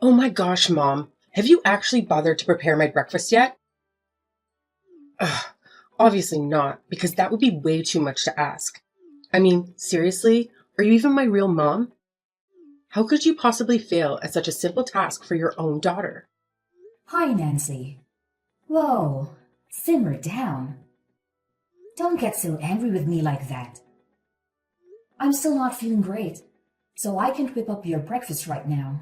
Oh my gosh, Mom. Have you actually bothered to prepare my breakfast yet? Ugh, obviously not, because that would be way too much to ask. I mean, seriously? Are you even my real mom? How could you possibly fail at such a simple task for your own daughter? Hi, Nancy. Whoa, simmer down. Don't get so angry with me like that. I'm still not feeling great, so I can't whip up your breakfast right now.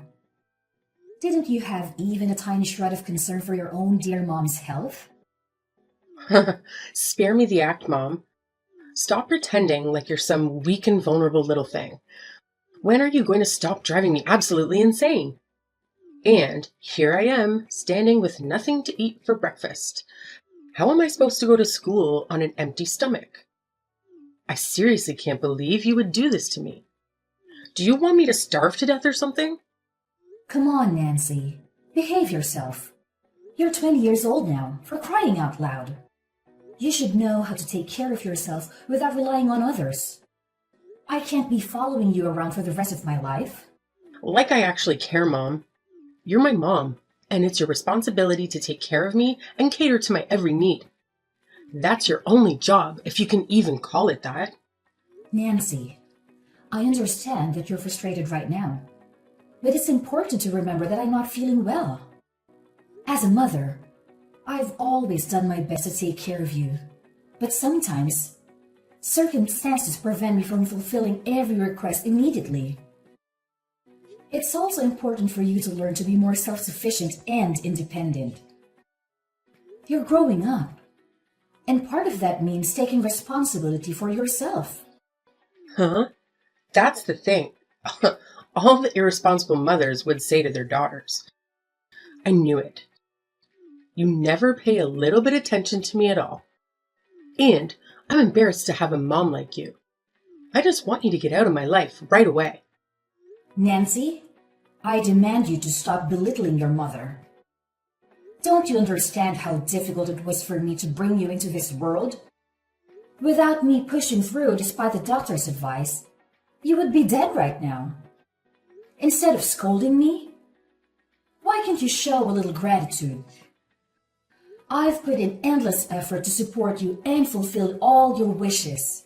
Didn't you have even a tiny shred of concern for your own dear mom's health? Spare me the act, Mom. Stop pretending like you're some weak and vulnerable little thing. When are you going to stop driving me absolutely insane? And here I am, standing with nothing to eat for breakfast. How am I supposed to go to school on an empty stomach? I seriously can't believe you would do this to me. Do you want me to starve to death or something? Come on, Nancy. Behave yourself. You're 20 years old now, for crying out loud. You should know how to take care of yourself without relying on others. I can't be following you around for the rest of my life. Like I actually care, Mom. You're my mom, and it's your responsibility to take care of me and cater to my every need. That's your only job, if you can even call it that. Nancy, I understand that you're frustrated right now, but it's important to remember that I'm not feeling well. As a mother, I've always done my best to take care of you, but sometimes circumstances prevent me from fulfilling every request immediately. It's also important for you to learn to be more self-sufficient and independent. You're growing up, and part of that means taking responsibility for yourself. Huh? That's the thing. All the irresponsible mothers would say to their daughters. I knew it. You never pay a little bit attention to me at all. And I'm embarrassed to have a mom like you. I just want you to get out of my life right away. Nancy, I demand you to stop belittling your mother. Don't you understand how difficult it was for me to bring you into this world? Without me pushing through despite the doctor's advice, you would be dead right now. Instead of scolding me, why can't you show a little gratitude? I've put in endless effort to support you and fulfill all your wishes.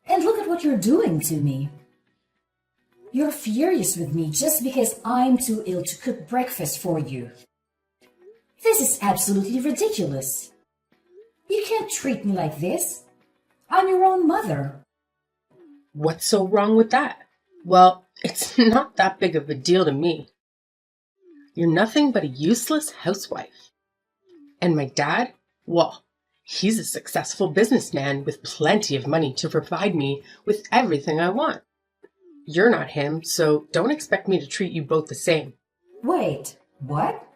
And look at what you're doing to me. You're furious with me just because I'm too ill to cook breakfast for you. This is absolutely ridiculous. You can't treat me like this. I'm your own mother. What's so wrong with that? Well, it's not that big of a deal to me. You're nothing but a useless housewife. And my dad? Well, he's a successful businessman with plenty of money to provide me with everything I want. You're not him, so don't expect me to treat you both the same. Wait, what?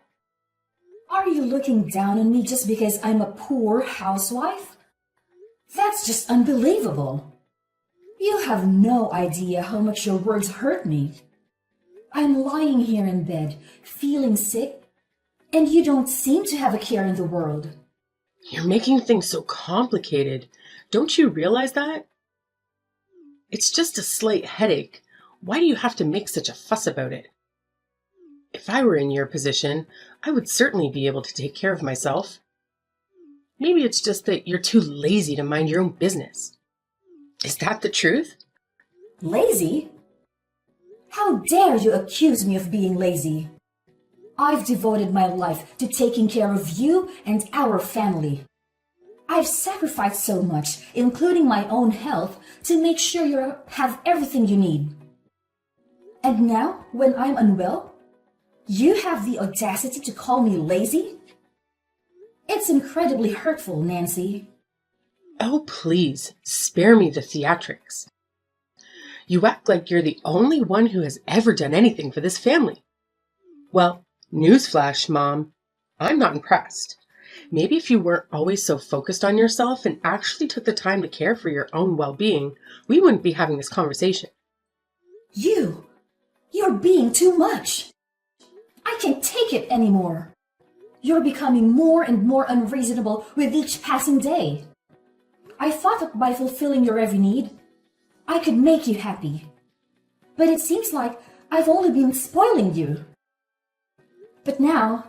Are you looking down on me just because I'm a poor housewife? That's just unbelievable. You have no idea how much your words hurt me. I'm lying here in bed, feeling sick, and you don't seem to have a care in the world. You're making things so complicated. Don't you realize that? It's just a slight headache. Why do you have to make such a fuss about it? If I were in your position, I would certainly be able to take care of myself. Maybe it's just that you're too lazy to mind your own business. Is that the truth? Lazy? How dare you accuse me of being lazy? I've devoted my life to taking care of you and our family. I've sacrificed so much, including my own health, to make sure you have everything you need. And now, when I'm unwell, you have the audacity to call me lazy? It's incredibly hurtful, Nancy. Oh, please, spare me the theatrics. You act like you're the only one who has ever done anything for this family. Well, newsflash, Mom, I'm not impressed. Maybe if you weren't always so focused on yourself and actually took the time to care for your own well-being, we wouldn't be having this conversation. You're being too much. I can't take it anymore. You're becoming more and more unreasonable with each passing day. I thought that by fulfilling your every need, I could make you happy. But it seems like I've only been spoiling you. But now,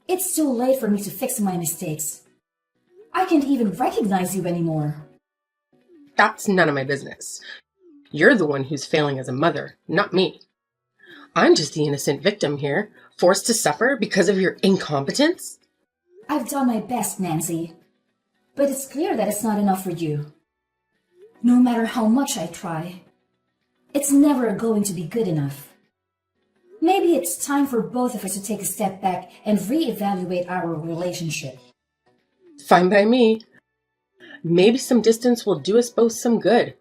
it's too late for me to fix my mistakes. I can't even recognize you anymore. That's none of my business. You're the one who's failing as a mother, not me. I'm just the innocent victim here, forced to suffer because of your incompetence. I've done my best, Nancy. But it's clear that it's not enough for you. No matter how much I try, it's never going to be good enough. Maybe it's time for both of us to take a step back and reevaluate our relationship. Fine by me. Maybe some distance will do us both some good.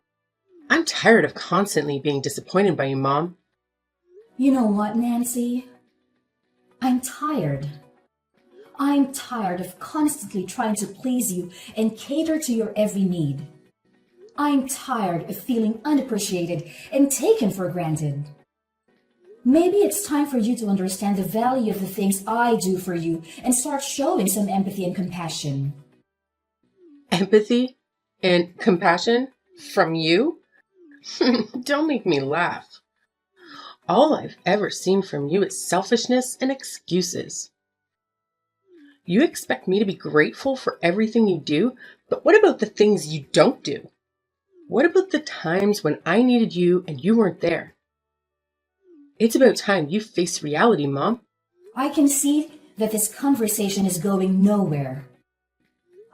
I'm tired of constantly being disappointed by you, Mom. You know what, Nancy? I'm tired. I'm tired of constantly trying to please you and cater to your every need. I'm tired of feeling unappreciated and taken for granted. Maybe it's time for you to understand the value of the things I do for you and start showing some empathy and compassion. Empathy and compassion from you? Don't make me laugh. All I've ever seen from you is selfishness and excuses. You expect me to be grateful for everything you do, but what about the things you don't do? What about the times when I needed you and you weren't there? It's about time you face reality, Mom. I can see that this conversation is going nowhere.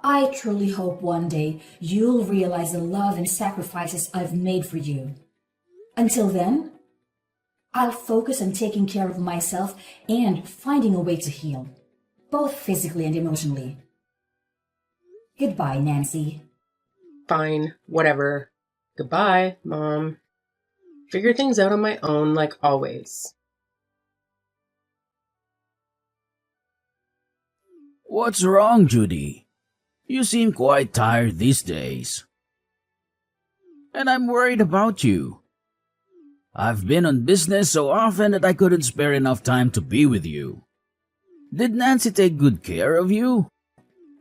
I truly hope one day you'll realize the love and sacrifices I've made for you. Until then, I'll focus on taking care of myself and finding a way to heal, both physically and emotionally. Goodbye, Nancy. Fine, whatever. Goodbye, Mom. Figure things out on my own like always. What's wrong, Judy? You seem quite tired these days. And I'm worried about you. I've been on business so often that I couldn't spare enough time to be with you. Did Nancy take good care of you?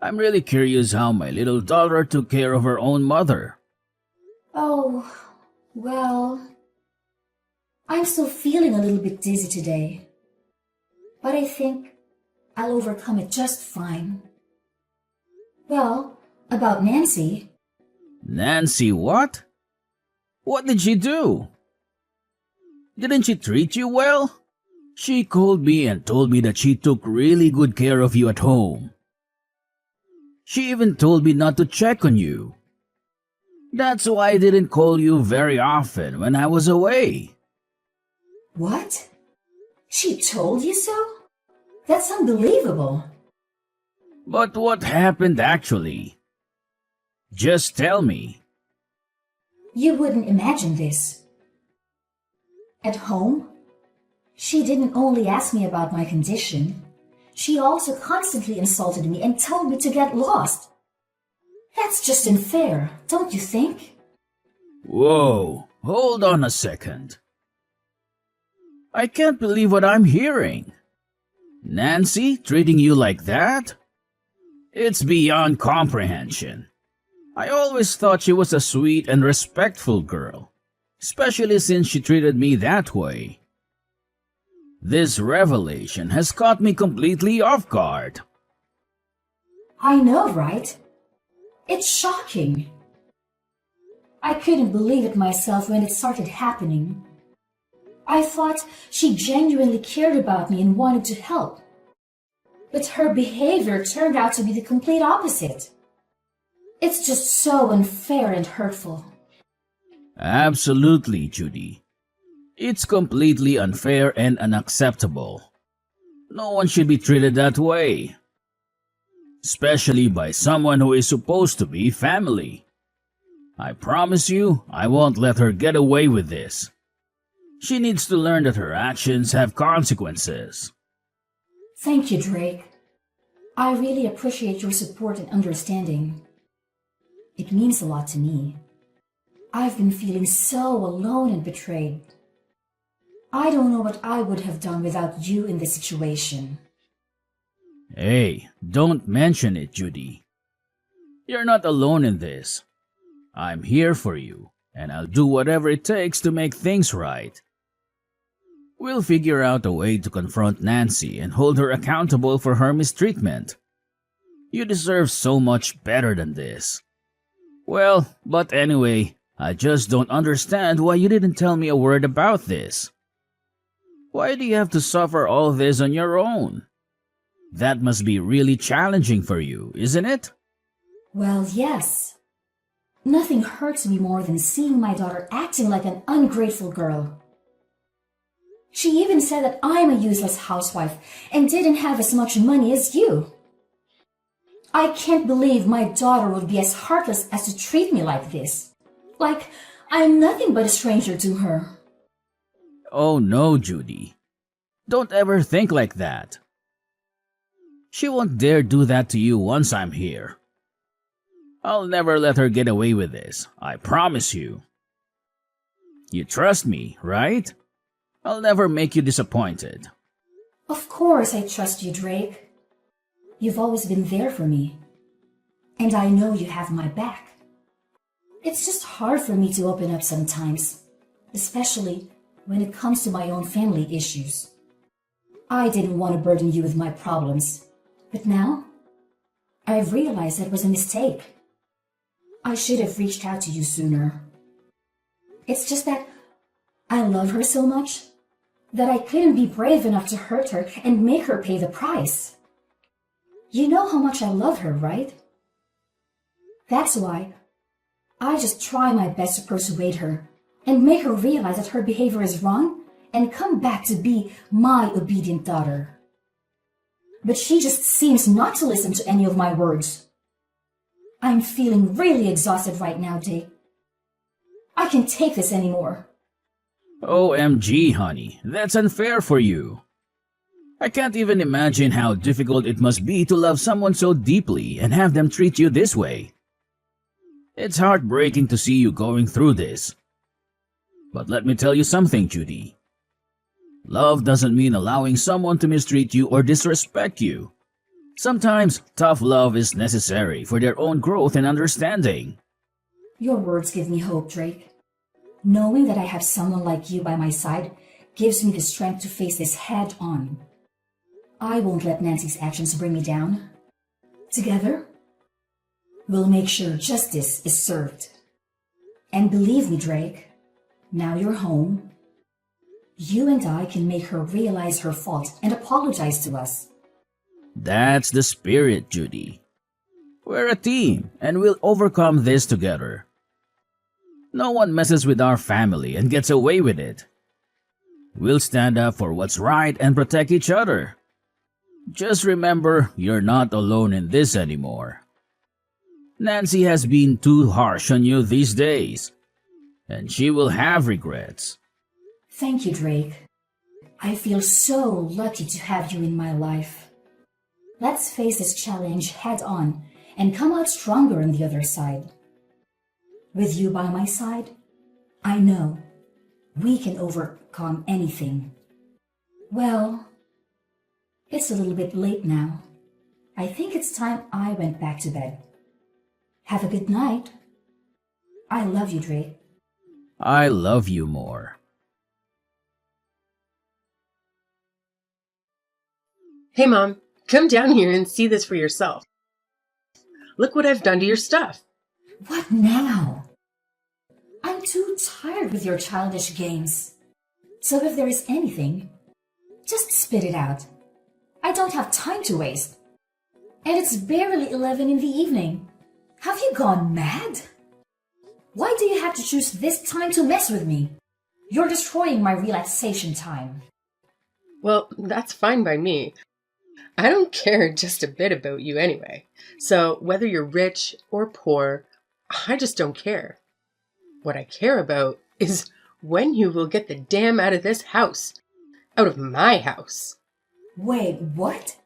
I'm really curious how my little daughter took care of her own mother. Oh, well, I'm still feeling a little bit dizzy today. But I think I'll overcome it just fine. Well, about Nancy. Nancy what? What did she do? Didn't she treat you well? She called me and told me that she took really good care of you at home. She even told me not to check on you. That's why I didn't call you very often when I was away. What? She told you so? That's unbelievable. But what happened actually? Just tell me. You wouldn't imagine this. At home, she didn't only ask me about my condition, she also constantly insulted me and told me to get lost. That's just unfair, don't you think? Whoa, hold on a second. I can't believe what I'm hearing. Nancy treating you like that? It's beyond comprehension. I always thought she was a sweet and respectful girl, especially since she treated me that way. This revelation has caught me completely off guard. I know, right? It's shocking. I couldn't believe it myself when it started happening. I thought she genuinely cared about me and wanted to help. But her behavior turned out to be the complete opposite. It's just so unfair and hurtful. Absolutely, Judy. It's completely unfair and unacceptable. No one should be treated that way. Especially by someone who is supposed to be family. I promise you, I won't let her get away with this. She needs to learn that her actions have consequences. Thank you, Drake. I really appreciate your support and understanding. It means a lot to me. I've been feeling so alone and betrayed. I don't know what I would have done without you in this situation. Hey, don't mention it, Judy. You're not alone in this. I'm here for you, and I'll do whatever it takes to make things right. We'll figure out a way to confront Nancy and hold her accountable for her mistreatment. You deserve so much better than this. Well, but anyway, I just don't understand why you didn't tell me a word about this. Why do you have to suffer all this on your own? That must be really challenging for you, isn't it? Well, yes. Nothing hurts me more than seeing my daughter acting like an ungrateful girl. She even said that I'm a useless housewife and didn't have as much money as you. I can't believe my daughter would be as heartless as to treat me like this. Like I'm nothing but a stranger to her. Oh no, Judy. Don't ever think like that. She won't dare do that to you once I'm here. I'll never let her get away with this, I promise you. You trust me, right? I'll never make you disappointed. Of course I trust you, Drake. You've always been there for me. And I know you have my back. It's just hard for me to open up sometimes, especially when it comes to my own family issues. I didn't want to burden you with my problems, but now I've realized that was a mistake. I should have reached out to you sooner. It's just that I love her so much that I couldn't be brave enough to hurt her and make her pay the price. You know how much I love her, right? That's why I just try my best to persuade her and make her realize that her behavior is wrong and come back to be my obedient daughter. But she just seems not to listen to any of my words. I'm feeling really exhausted right now, Dave. I can't take this anymore. OMG, honey, that's unfair for you. I can't even imagine how difficult it must be to love someone so deeply and have them treat you this way. It's heartbreaking to see you going through this. But let me tell you something, Judy. Love doesn't mean allowing someone to mistreat you or disrespect you. Sometimes tough love is necessary for their own growth and understanding. Your words give me hope, Drake. Knowing that I have someone like you by my side gives me the strength to face this head on. I won't let Nancy's actions bring me down. Together, we'll make sure justice is served. And believe me, Drake, now you're home. You and I can make her realize her fault and apologize to us. That's the spirit, Judy. We're a team and we'll overcome this together. No one messes with our family and gets away with it. We'll stand up for what's right and protect each other. Just remember, you're not alone in this anymore. Nancy has been too harsh on you these days, and she will have regrets. Thank you, Drake. I feel so lucky to have you in my life. Let's face this challenge head on and come out stronger on the other side. With you by my side, I know we can overcome anything. Well, it's a little bit late now. I think it's time I went back to bed. Have a good night. I love you, Drake. I love you more. Hey, Mom, come down here and see this for yourself. Look what I've done to your stuff. What now? I'm too tired with your childish games. So if there is anything, just spit it out. I don't have time to waste. And it's barely 11 in the evening. Have you gone mad? Why do you have to choose this time to mess with me? You're destroying my relaxation time. Well, that's fine by me. I don't care just a bit about you anyway. So whether you're rich or poor, I just don't care. What I care about is when you will get the damn out of this house. Out of my house. Wait, what?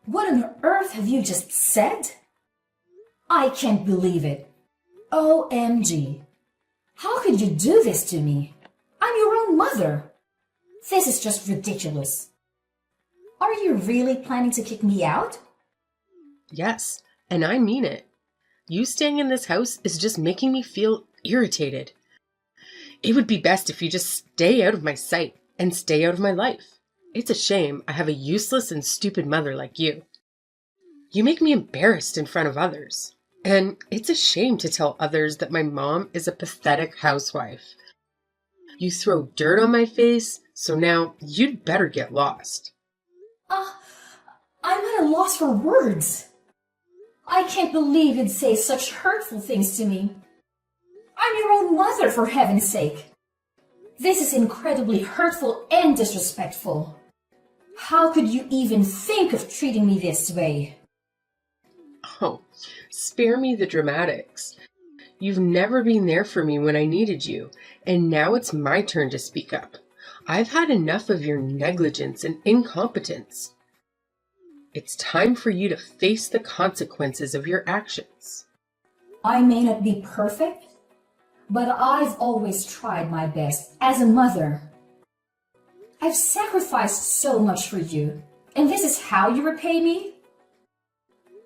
What on earth have you just said? I can't believe it. OMG. How could you do this to me? I'm your own mother. This is just ridiculous. Are you really planning to kick me out? Yes, and I mean it. You staying in this house is just making me feel irritated. It would be best if you just stay out of my sight. and stay out of my life. It's a shame I have a useless and stupid mother like you. You make me embarrassed in front of others. And it's a shame to tell others that my mom is a pathetic housewife. You throw dirt on my face, so now you'd better get lost. Ah, I'm at a loss for words. I can't believe you'd say such hurtful things to me. I'm your own mother, for heaven's sake. This is incredibly hurtful and disrespectful. How could you even think of treating me this way? Oh, spare me the dramatics. You've never been there for me when I needed you, and now it's my turn to speak up. I've had enough of your negligence and incompetence. It's time for you to face the consequences of your actions. I may not be perfect, but I've always tried my best as a mother. I've sacrificed so much for you, and this is how you repay me?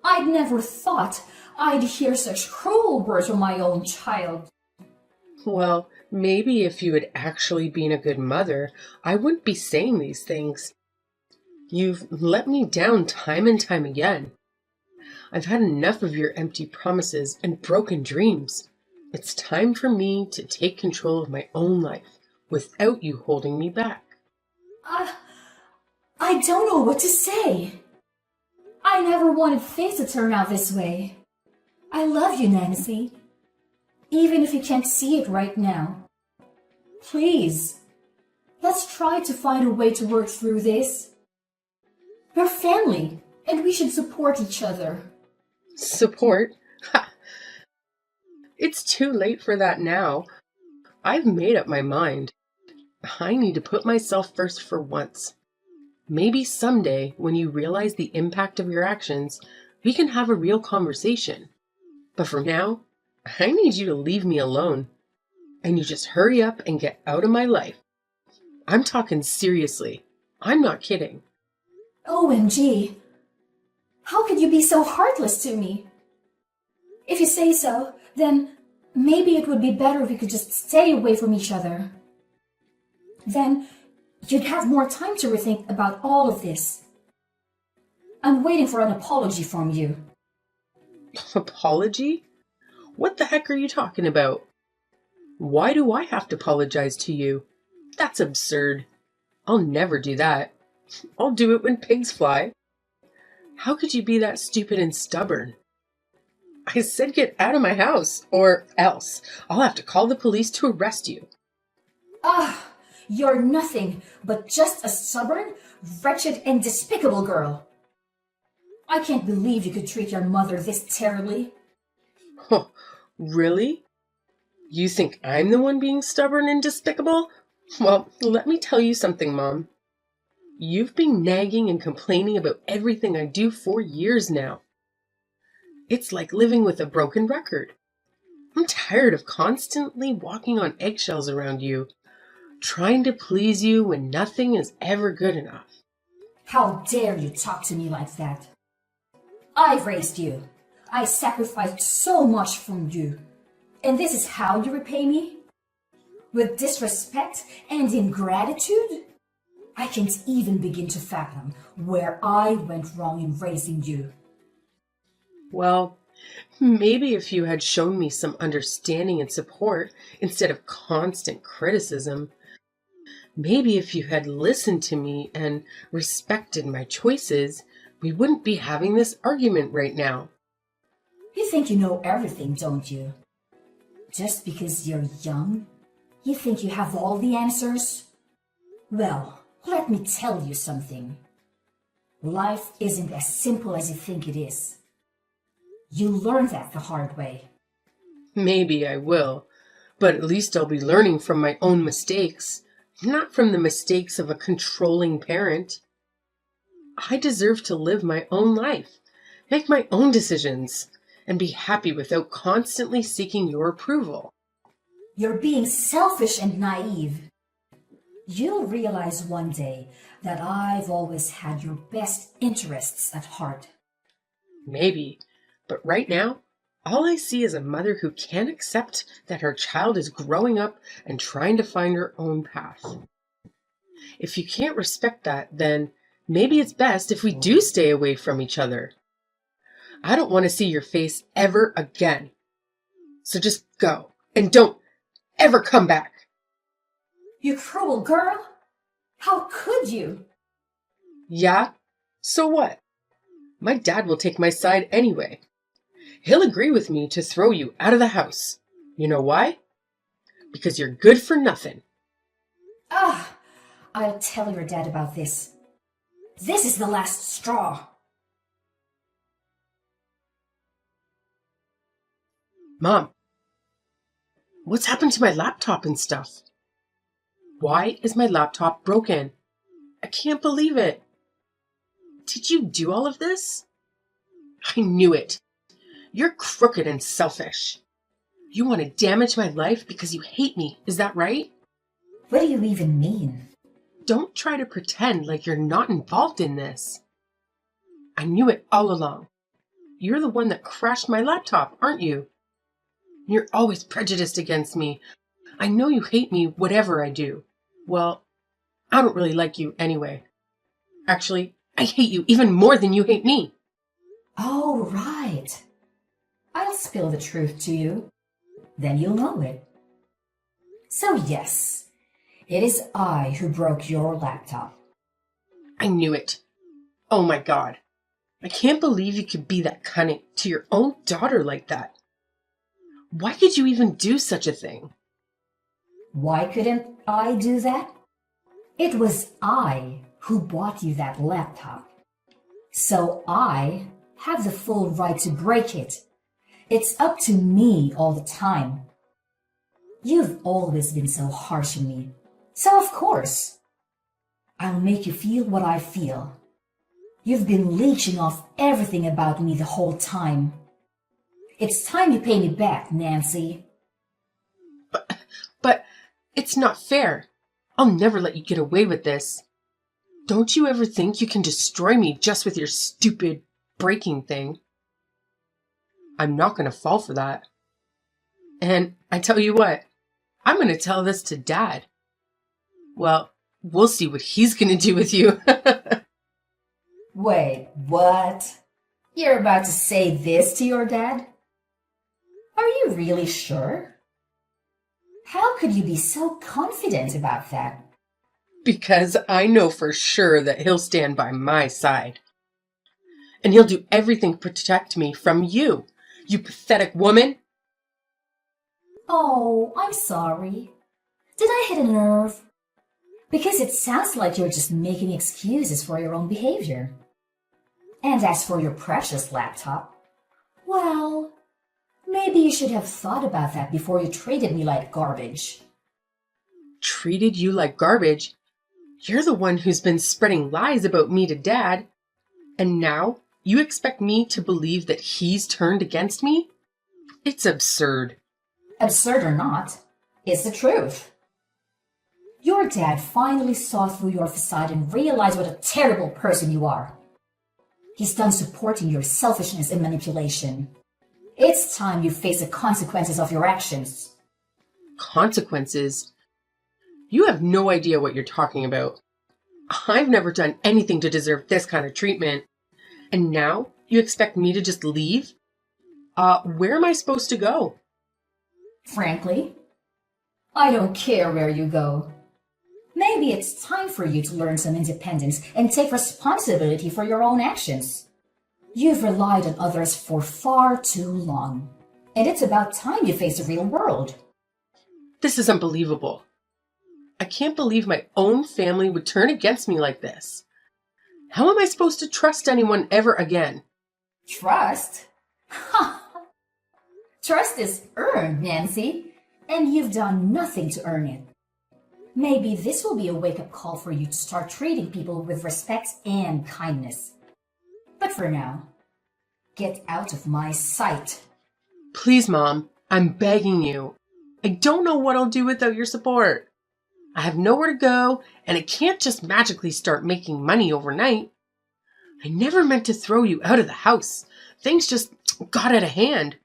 I'd never thought I'd hear such cruel words from my own child. Well, maybe if you had actually been a good mother, I wouldn't be saying these things. You've let me down time and time again. I've had enough of your empty promises and broken dreams. It's time for me to take control of my own life without you holding me back. I don't know what to say. I never wanted things to turn out this way. I love you, Nancy. Even if you can't see it right now. Please, let's try to find a way to work through this. We're family, and we should support each other. Support? Ha! It's too late for that now. I've made up my mind. I need to put myself first for once. Maybe someday, when you realize the impact of your actions, we can have a real conversation. But for now, I need you to leave me alone. And you just hurry up and get out of my life. I'm talking seriously. I'm not kidding. OMG. How could you be so heartless to me? If you say so, then maybe it would be better if we could just stay away from each other. Then you'd have more time to rethink about all of this. I'm waiting for an apology from you. Apology? What the heck are you talking about? Why do I have to apologize to you? That's absurd. I'll never do that. I'll do it when pigs fly. How could you be that stupid and stubborn? I said get out of my house, or else I'll have to call the police to arrest you. You're nothing but just a stubborn, wretched, and despicable girl. I can't believe you could treat your mother this terribly. Oh, really? You think I'm the one being stubborn and despicable? Well, let me tell you something, Mom. You've been nagging and complaining about everything I do for years now. It's like living with a broken record. I'm tired of constantly walking on eggshells around you, trying to please you when nothing is ever good enough. How dare you talk to me like that? I've raised you. I sacrificed so much from you. And this is how you repay me? With disrespect and ingratitude? I can't even begin to fathom where I went wrong in raising you. Well, maybe if you had shown me some understanding and support instead of constant criticism. Maybe if you had listened to me and respected my choices, we wouldn't be having this argument right now. You think you know everything, don't you? Just because you're young, you think you have all the answers? Well, let me tell you something. Life isn't as simple as you think it is. You learn that the hard way. Maybe I will, but at least I'll be learning from my own mistakes, not from the mistakes of a controlling parent. I deserve to live my own life, make my own decisions, and be happy without constantly seeking your approval. You're being selfish and naive. You'll realize one day that I've always had your best interests at heart. Maybe, but right now, all I see is a mother who can't accept that her child is growing up and trying to find her own path. If you can't respect that, then maybe it's best if we do stay away from each other. I don't want to see your face ever again. So just go and don't ever come back. You cruel girl! How could you? Yeah? So what? My dad will take my side anyway. He'll agree with me to throw you out of the house. You know why? Because you're good for nothing. Ah, I'll tell your dad about this. This is the last straw. Mom, what's happened to my laptop and stuff? Why is my laptop broken? I can't believe it. Did you do all of this? I knew it. You're crooked and selfish. You want to damage my life because you hate me, is that right? What do you even mean? Don't try to pretend like you're not involved in this. I knew it all along. You're the one that crashed my laptop, aren't you? You're always prejudiced against me. I know you hate me whatever I do. Well, I don't really like you anyway. Actually, I hate you even more than you hate me. Oh, right. I'll spill the truth to you. Then you'll know it. So yes, it is I who broke your laptop. I knew it. Oh my God. I can't believe you could be that cunning to your own daughter like that. Why could you even do such a thing? Why couldn't I do that? It was I who bought you that laptop. So I have the full right to break it. It's up to me all the time. You've always been so harsh on me. So of course, I'll make you feel what I feel. You've been leeching off everything about me the whole time. It's time you pay me back, Nancy. But it's not fair. I'll never let you get away with this. Don't you ever think you can destroy me just with your stupid breaking thing? I'm not going to fall for that. And I tell you what, I'm going to tell this to Dad. Well, we'll see what he's going to do with you. Wait, what? You're about to say this to your dad? Are you really sure? How could you be so confident about that? Because I know for sure that he'll stand by my side. And he'll do everything to protect me from you, you pathetic woman. Oh, I'm sorry. Did I hit a nerve? Because it sounds like you're just making excuses for your own behavior. And as for your precious laptop, well, maybe you should have thought about that before you treated me like garbage. Treated you like garbage? You're the one who's been spreading lies about me to Dad. And now you expect me to believe that he's turned against me? It's absurd. Absurd or not, it's the truth. Your dad finally saw through your facade and realized what a terrible person you are. He's done supporting your selfishness and manipulation. It's time you face the consequences of your actions. Consequences? You have no idea what you're talking about. I've never done anything to deserve this kind of treatment. And now you expect me to just leave? Where am I supposed to go? Frankly, I don't care where you go. Maybe it's time for you to learn some independence and take responsibility for your own actions. You've relied on others for far too long, and it's about time you face the real world. This is unbelievable. I can't believe my own family would turn against me like this. How am I supposed to trust anyone ever again? Trust? Ha! Trust is earned, Nancy, and you've done nothing to earn it. Maybe this will be a wake-up call for you to start treating people with respect and kindness. But for now, get out of my sight. Please, Mom, I'm begging you. I don't know what I'll do without your support. I have nowhere to go, and I can't just magically start making money overnight. I never meant to throw you out of the house. Things just got out of hand.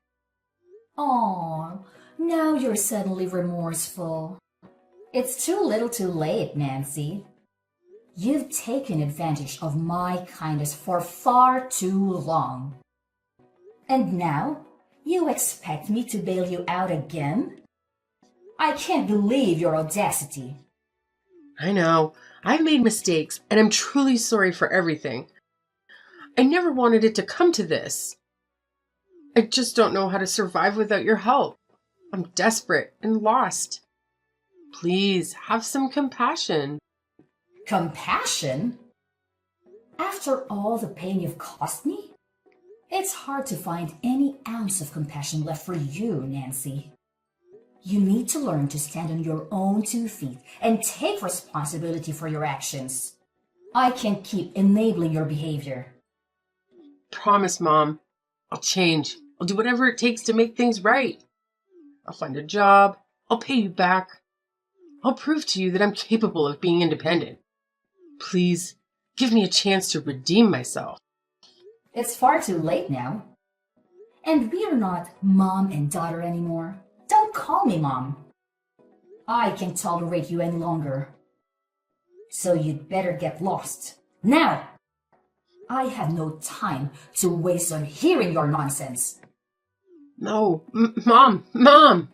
Aw, now you're suddenly remorseful. It's too little too late, Nancy. You've taken advantage of my kindness for far too long. And now, you expect me to bail you out again? I can't believe your audacity. I know. I've made mistakes, and I'm truly sorry for everything. I never wanted it to come to this. I just don't know how to survive without your help. I'm desperate and lost. Please have some compassion. Compassion? After all the pain you've caused me? It's hard to find any ounce of compassion left for you, Nancy. You need to learn to stand on your own 2 feet and take responsibility for your actions. I can't keep enabling your behavior. Promise, Mom. I'll change. I'll do whatever it takes to make things right. I'll find a job. I'll pay you back. I'll prove to you that I'm capable of being independent. Please, give me a chance to redeem myself. It's far too late now. And we are not mom and daughter anymore. Don't call me Mom. I can't tolerate you any longer. So you'd better get lost. Now! I have no time to waste on hearing your nonsense. No, Mom!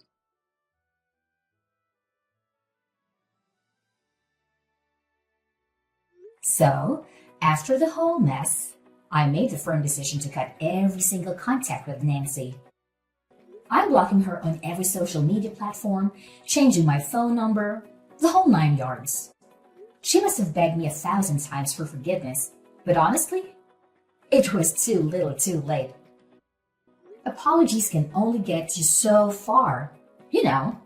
So, after the whole mess, I made the firm decision to cut every single contact with Nancy. I'm blocking her on every social media platform, changing my phone number, the whole 9 yards. She must have begged me 1,000 times for forgiveness, but honestly, it was too little too late. Apologies can only get you so far. You know,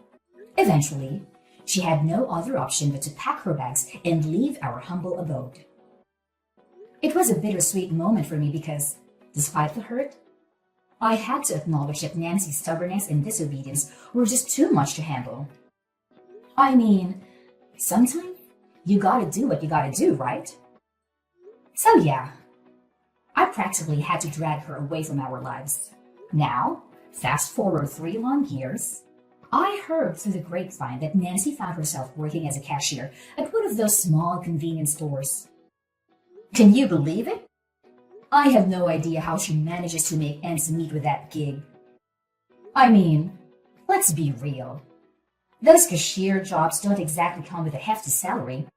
eventually, she had no other option but to pack her bags and leave our humble abode. It was a bittersweet moment for me because, despite the hurt, I had to acknowledge that Nancy's stubbornness and disobedience were just too much to handle. I mean, sometimes you gotta do what you gotta do, right? So yeah, I practically had to drag her away from our lives. Now, fast forward 3 long years, I heard through the grapevine that Nancy found herself working as a cashier at one of those small convenience stores. Can you believe it? I have no idea how she manages to make ends meet with that gig. I mean, let's be real. Those cashier jobs don't exactly come with a hefty salary,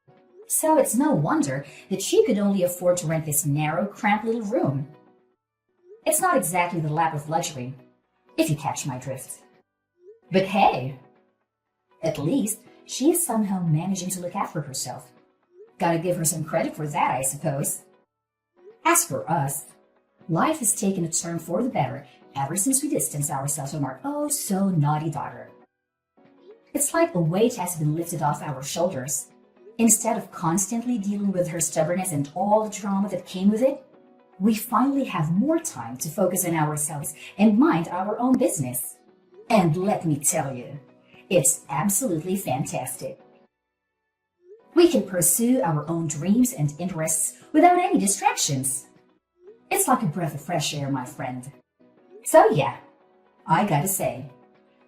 so it's no wonder that she could only afford to rent this narrow, cramped little room. It's not exactly the lap of luxury, if you catch my drift. But hey, at least she is somehow managing to look after herself. Gotta give her some credit for that, I suppose. As for us, life has taken a turn for the better ever since we distanced ourselves from our oh-so-naughty daughter. It's like a weight has been lifted off our shoulders. Instead of constantly dealing with her stubbornness and all the drama that came with it, we finally have more time to focus on ourselves and mind our own business. And let me tell you, it's absolutely fantastic. We can pursue our own dreams and interests without any distractions. It's like a breath of fresh air, my friend. So yeah, I gotta say,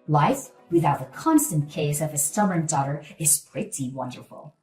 life without the constant case of a stubborn daughter is pretty wonderful.